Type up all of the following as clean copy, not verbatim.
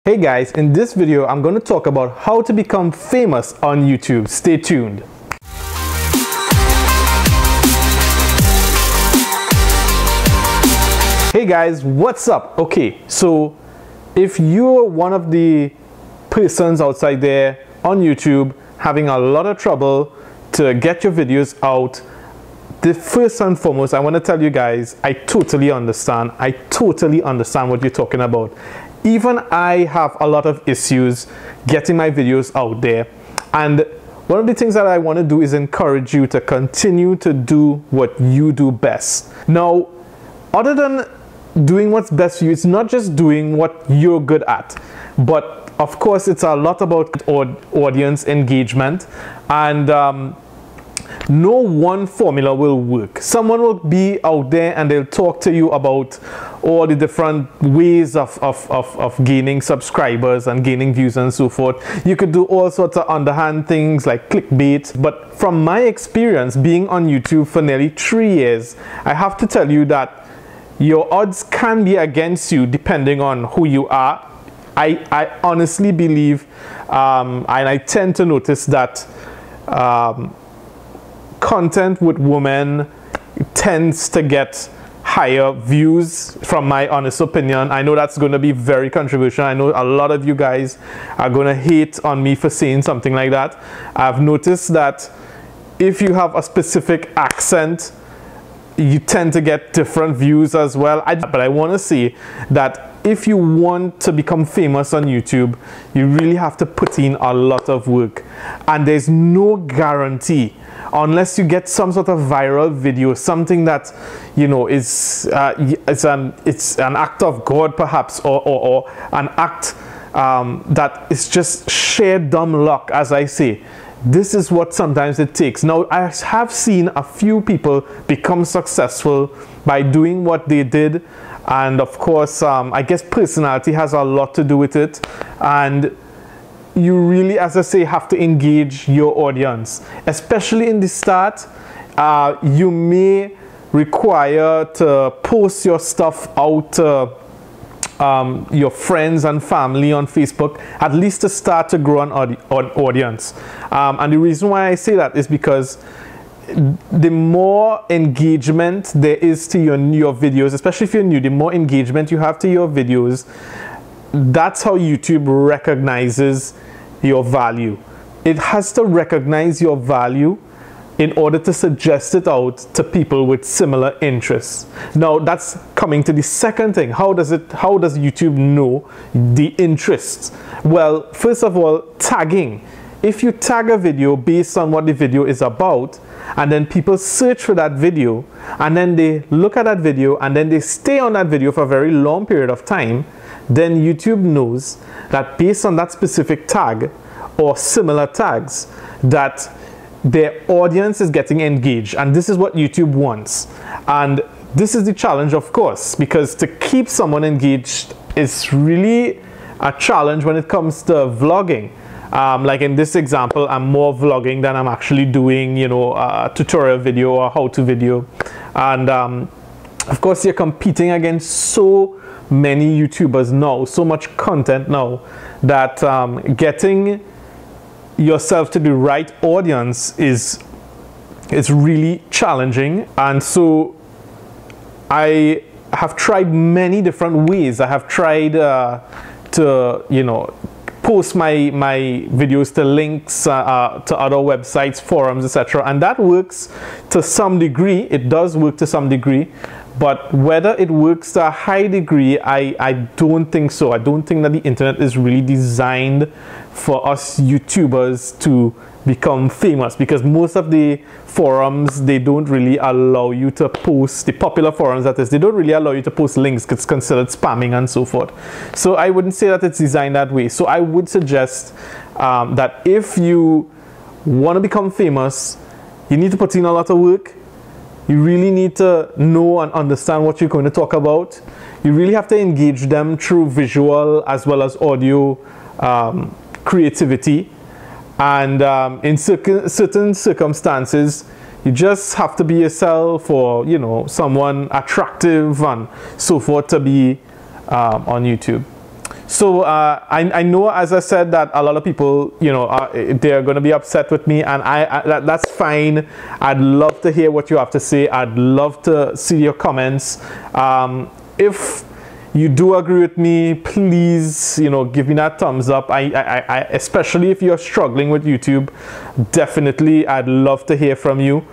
Hey guys, in this video I'm going to talk about how to become famous on YouTube. Stay tuned. Hey guys, what's up? Okay, so if you're one of the persons outside there on YouTube having a lot of trouble to get your videos out, the first and foremost, I want to tell you guys, I totally understand. I totally understand what you're talking about. Even I have a lot of issues getting my videos out there. And one of the things that I want to do is encourage you to continue to do what you do best. Now, other than doing what's best for you, it's not just doing what you're good at, but of course it's a lot about audience engagement, and no one formula will work. Someone will be out there and they'll talk to you about all the different ways of gaining subscribers and gaining views and so forth. You could do all sorts of underhand things like clickbait, but from my experience being on YouTube for nearly 3 years, I have to tell you that your odds can be against you depending on who you are. I honestly believe, and I tend to notice that content with women tends to get higher views, from my honest opinion. I know that's going to be very controversial. I know a lot of you guys are going to hate on me for saying something like that. I've noticed that if you have a specific accent, you tend to get different views as well. But I want to say that if you want to become famous on YouTube, you really have to put in a lot of work, and there's no guarantee unless you get some sort of viral video, something that, you know, is it's an act of God perhaps, or an act that is just sheer dumb luck, as I say. This is what sometimes it takes. Now, I have seen a few people become successful by doing what they did, and of course I guess personality has a lot to do with it, and you really, as I say, have to engage your audience, especially in the start. You may require to post your stuff out to your friends and family on Facebook, at least to start to grow an audience. And the reason why I say that is because the more engagement there is to your videos, especially if you're new, the more engagement you have to your videos, that's how YouTube recognizes your value. It has to recognize your value in order to suggest it out to people with similar interests. Now, that's coming to the second thing. How does YouTube know the interests? Well, first of all, tagging. If you tag a video based on what the video is about, and then people search for that video, and then they look at that video, and then they stay on that video for a very long period of time, then YouTube knows that based on that specific tag or similar tags, that their audience is getting engaged, and this is what YouTube wants. And this is the challenge, of course, because to keep someone engaged is really a challenge when it comes to vlogging. Like in this example, I'm more vlogging than I'm actually doing, you know, a tutorial video or how-to video. And of course, you're competing against so many YouTubers now, so much content now, that getting yourself to the right audience is really challenging. And so I have tried many different ways. I have tried to, you know, post my videos to links to other websites, forums, etc., and that works to some degree. It does work to some degree, but whether it works to a high degree, I don't think so. I don't think that the internet is really designed for us YouTubers to become famous, because most of the forums, they don't really allow you to post, the popular forums that is, they don't really allow you to post links. It's considered spamming and so forth. So I wouldn't say that it's designed that way. So I would suggest that if you want to become famous, you need to put in a lot of work. You really need to know and understand what you're going to talk about. You really have to engage them through visual as well as audio creativity. And in certain circumstances, you just have to be yourself, or, you know, someone attractive and so forth to be on YouTube. So I know, as I said, that a lot of people, you know, they're going to be upset with me, and that's fine. I'd love to hear what you have to say. I'd love to see your comments. If you do agree with me, please, you know, give me that thumbs up. I especially if you're struggling with YouTube, definitely I'd love to hear from you.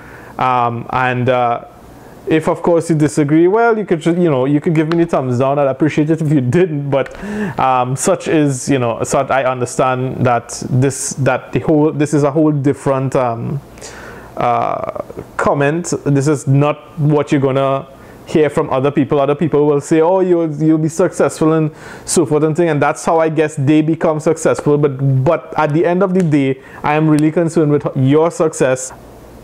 If of course you disagree, well, you could just, you know, you could give me the thumbs down. I'd appreciate it if you didn't, but such is, you know, so I understand that this is a whole different comment. This is not what you're gonna hear from other people. Other people will say, oh, you'll be successful and so forth and thing, and that's how I guess they become successful. But at the end of the day, I am really concerned with your success.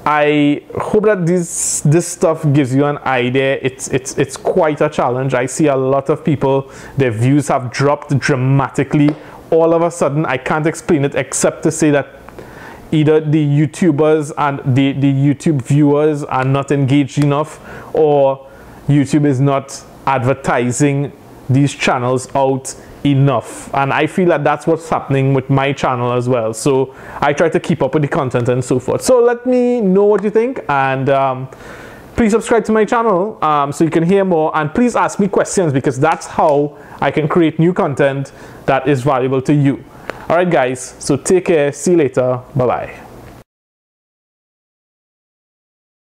I hope that this stuff gives you an idea. It's quite a challenge. I see a lot of people, their views have dropped dramatically all of a sudden. I can't explain it except to say that either the YouTubers and the YouTube viewers are not engaged enough, or YouTube is not advertising these channels out enough. And I feel that that's what's happening with my channel as well. So I try to keep up with the content and so forth. So let me know what you think, and please subscribe to my channel so you can hear more, and please ask me questions, because that's how I can create new content that is valuable to you. All right guys, so take care, see you later, bye bye.